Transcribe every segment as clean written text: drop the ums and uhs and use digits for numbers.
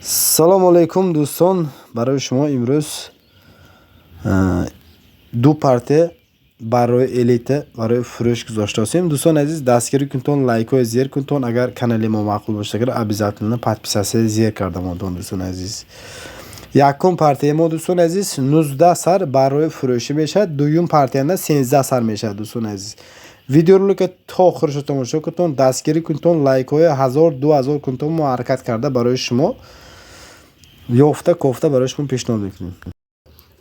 سلام علیکم دوستان. برای شما امروز دو پارته برای الیت برای فروش گذاشته هستیم. دوستان عزیز دستگیری کنتون، لایک و زیر کنتون. اگر کانال ما معقول باشه اگر ابزارتون پادپیساسی زیر کردم دوستان عزیز. یکم پارته ما دوستان عزیز 19 سر برای فروش میشه. دوم پارته نه 13 سر میشه دوستان عزیز. ویدیو رو که تا آخرش تماشا کنتون، دستگیری کنتون، لایک های 1000 2000 کنتون ما حرکت کرده برای شما یافته کوفته برایشون پیشنهاد میکنیم.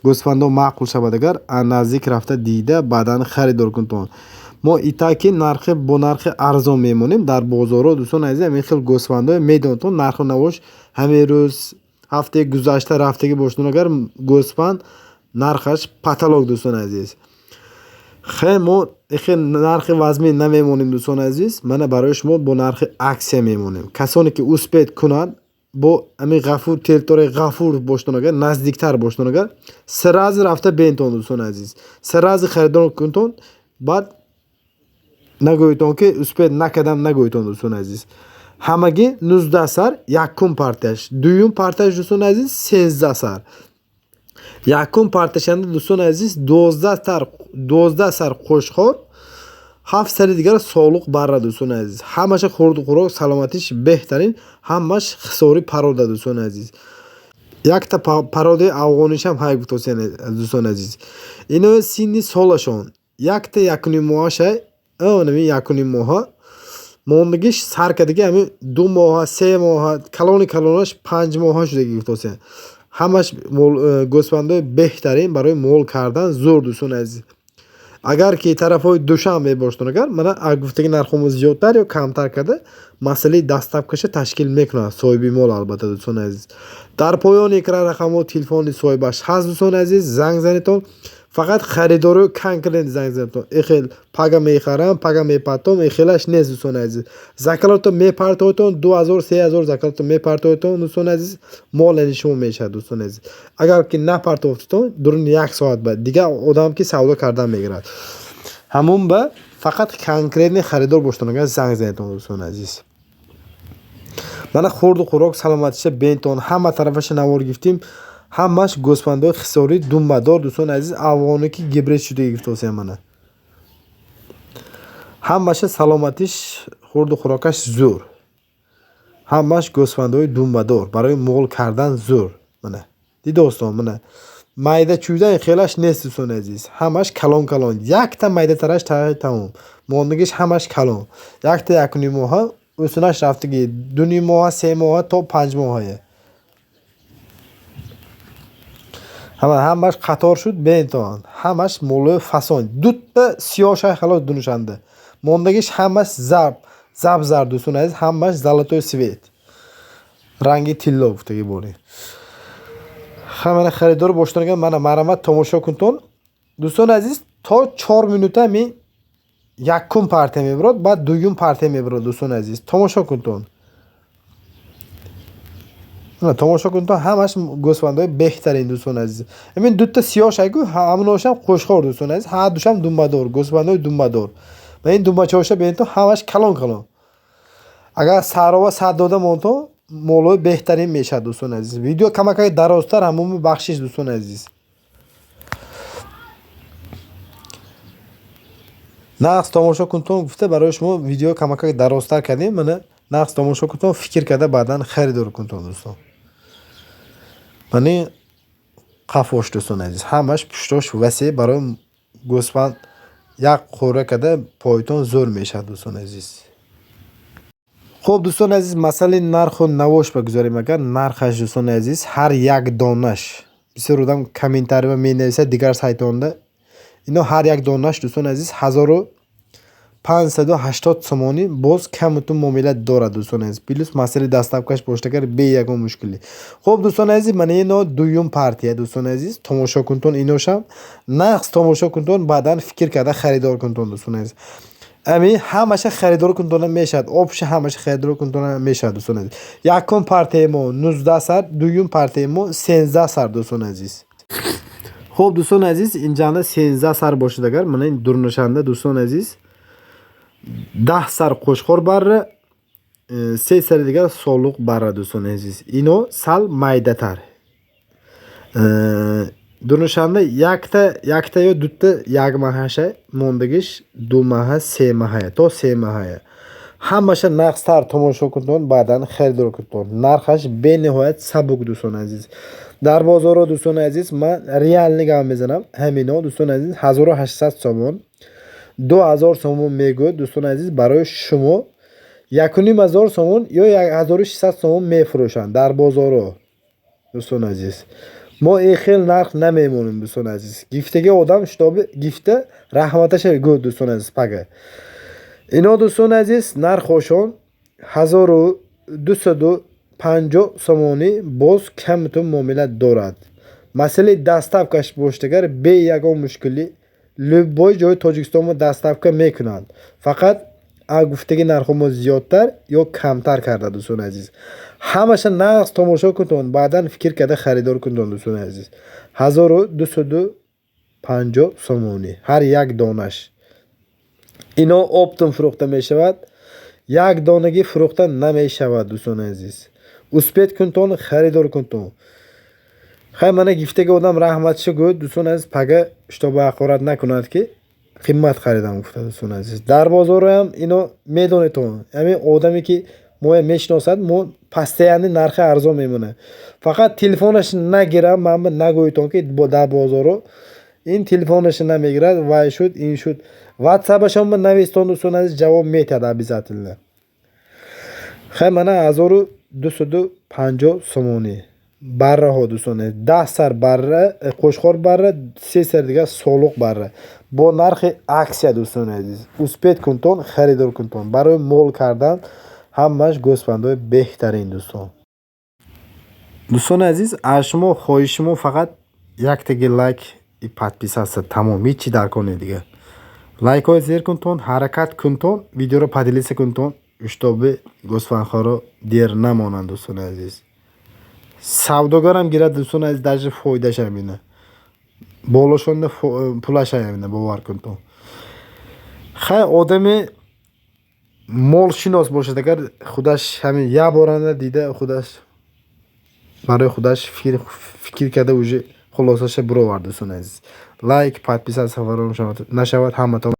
گوسفندو معقول شود اگر نزدیک رفته دیده بعداً خریدار کنتون. ما ایتا که نرخ با نرخ ارزان میمونیم در بازار دوستان عزیز. همین خیلی گوسفندو میدونتون نرخ نوش همین روز هفته گذشته رفتگی باشتون اگر گوسفند نرخش پتالوگ دوستان عزیز. خیلی ما نرخ وزمی نمیمونیم دوستان عزیز. من برای شما با نرخ عکس میمونیم. کسانی که اوسپید کنند با امی غفور تریتوری غفور باشتون اگر نزدیکتر باشتون اگر سراز رفته بینتون دوستان عزیز. سراز خریدار کنتون بعد نگویتون که اسپید نکدم نگویتون دوستان عزیز. همگی 19 سر یکم پارتش، دوم پارتش دوستان عزیز 13 سر. یکم پارتشنده دوستان عزیز 12 سر خوشخور 7 سر دیگر سالوق بره دوستان عزیز. همش خورد و خوراک سلامتیش بهترین، همش خساری پروده دوستان عزیز. یک تا پروده افغانیش هم های دوستان عزیز. اینو سینی سالشون یک تا یکنی ماهش اونمی یکنی ماه موندگیش سر کدگی همین 2 ماه 3 ماه کلونش 5 ماه شده گفتوسه. همش گوسفندای بهترین برای مول کردن زور دوستان عزیز. اگر که طرفای دوشنبه باشتون اگر من گفتگی نرخمو زیادتر یا کمتر کرده مسئله دستکش تشکیل میکنه صاحب مول البته دوستان عزیز. در پایان اکران رقم و تلفن صاحبش هست دوستان عزیز. زنگ زنیتون فقط خریدارو کنکلند زنگ زنیتون اخیل پاگا میخرم پاگا میپاتم اخیلش نیست دوستان عزیز. زکالاتو میپارتوتون 2000 3000 زکالاتو میپارتوتون دوستان عزیز. مال شما میشه دوستان عزیز. اگر که نپارتوفتون درون 1 ساعت بعد دیگه آدم که سودا کردن میگیرد. همون به فقط کنکلند خریدار باشتون اگر زنگ زنیتون دوستان عزیز. من خورد و خوراک سلامتیش بینتون همه طرفش نوار گفتیم. همش گوسفندای خساری دنبدار دوستان عزیز افغانی که گبرش شده گفتوسه منه. همش سلامتیش خورد و خوراکش زور. همش گوسفندای دنبدار برای مول کردن زور منه. دید دوستان منه. مایده چوده خیلیش نیست دوستان عزیز. همش کلان یک تا مایده ترش تمام موندگیش همش کلان. یک تا یکنی ماه اصولش رفتگی 2 ماه 3 ماه تا 5 ماهه. همش قطار شد بینتون. همش مول فسان 2 تا سیاه شای خلاص دونشنده. موندگیش همش زرد دوستان عزیز. همش زلاتوی سویت رنگی تیلا گفتگی بولی. همه خریدار باشتون اگر من مرمت تماشا کنتون دوستان عزیز تا 4 منوته می یکم پارته میبرد بعد دوم پارته میبرد دوستان عزیز. تماشا کنتون تماشا کنتون همش گوسفندای بهترین دوستان عزیز. همین 2 تا سیاه شایگو هموناشم خوشخوار دوستان عزیز. هر دوشم دنبدار گوسفندای دنبدار. و این دنبچه‌هاش ببینید همش کلان. اگر سراوا صد داده مونتو مولای بهترین میشه دوستان عزیز. ویدیو کمکای درازتر همون بخشش دوستان عزیز. نقص تماشا کنتون گفته برای شما ویدیو کمکای درازتر کردیم. من نقص تماشا کنتون فکر کرده بعداً خریدار کنتون دوستان. من قفوش دوستان عزیز. همش پشتاش وسیع برای گوسفند یک خوره کرده پایتون زور میشه دوستان عزیز. خب دوستان عزیز مسئله نرخ و نواش بگذاریم. اگر نرخش دوستان عزیز هر یک دانش بسیار آدم کامنتاری و می نویسه دیگر سایتونده اینا هر یک دانش دوستان عزیز 1580 سومانی باز کمتون معامله داره دوستان عزیز. پلیس مسئله دستکش پشتکر به یکم مشکلی. خب دوستان عزیز من اینا دوم پارتیه دوستان عزیز. تماشا کنتون اینوشم نقص تماشا کنتون بعداً فکر کرده خریدار کنتون دوستان عزیز. امی همش خریدار کنتون میشد آبش همش خریدار کنتون میشد دوستان عزیز. یکم پارتی ما 19 سر دوم پارتی ما 13 سر دوستان عزیز. خب دوستان عزیز اینجا 13 سر باشد اگر من این درنشنده دوستان عزیز 10 سر خوشخور بره سه سری دیگر سالوق بره دوستان عزیز. اینو سال مایده تر. دونشانده یک تا یا دو تا یک ماهشه موندگیش 2 ماه 3 ماهه تا 3 ماهه. همشه نقصتر تماشا کنتون بعدن خریدار کنتون. نرخش به نهایت سبک دوستان عزیز. در بازار دوستان عزیز من ریال نگاه میزنم. همینا دوستان عزیز 1800 سومون 2000 سومون میگه دوستان عزیز برای شما 1500 سومون یا 1600 سومون میفروشن در بازار دوستان عزیز. ما این خیلی نرخ نمیمونیم دوستان عزیز. گیفتگی آدم شتابه گیفته رحمتش گود دوستان عزیز پگه. اینا دوستان عزیز نرخشون 1250 سومونی باز کمتون معامله دارد. مسئله دستافکش باشتگر به یگان مشکلی لبای جای تاجیکستان ما دستافکه میکنند. فقط گفتگی نرخ ما زیادتر یا کمتر کرده دوستان عزیز. همشه نقص تماشا کنتون بعدن فکر کرده خریدار کنتون دوستان عزیز. 1250 سومونی هر یک دانش. اینا اپتون فروخته می شود. یک دانگی فروخته نمی شود دوستان عزیز. اسپیت کنتون خریدار کنتون. خیلی منه گیفته که آدم رحمتش گفت دوستان عزیز پگه اشتباه حقارت نکند که قیمت خریدم گفته دوستان عزیز. در بازار هم اینو میدونیتون. همین آدمی که ما میشناسد ما پسته یعنی نرخ ارزان میمونه. فقط تلفنش نگیرم من نگویتون که در بازار این تلفنش نمیگیرد وای شد این شد. واتساپش هم نوشتم دوستان عزیز جواب میتاد بیزات الله. خیلی منه 1250 سومونی بره ها دوستان عزیز. 10 سر بره قشخور بره 3 سر دیگه سالوق بره با نرخ اکسیا دوستان عزیز. اسپیت کنتون خریدار کنتون برای مول کردن همش گوسفندای بهترین دوستان. دوستان عزیز از شما خواهش ما فقط یک تگی لایک پادپیس هست تمام هیچی در کنه دیگه. لایک های زیر کنتون حرکت کنتون ویدیو رو پادلیس کنتون اشتباه گوسفندخوارا دیر نمانند دوستان عزیز. سوداگرم گیرد دوستان عزیز درجه فایدهش همینه. بالاشون پولش همینه باور کنتون. خیلی آدمی مال شناس باشد اگر خودش همین یه بارانه دیده خودش برای خودش فکر کرده اوجه خلاصش برو ورد دوستان عزیز. لایک پادپیس از فراموش نشود همتون.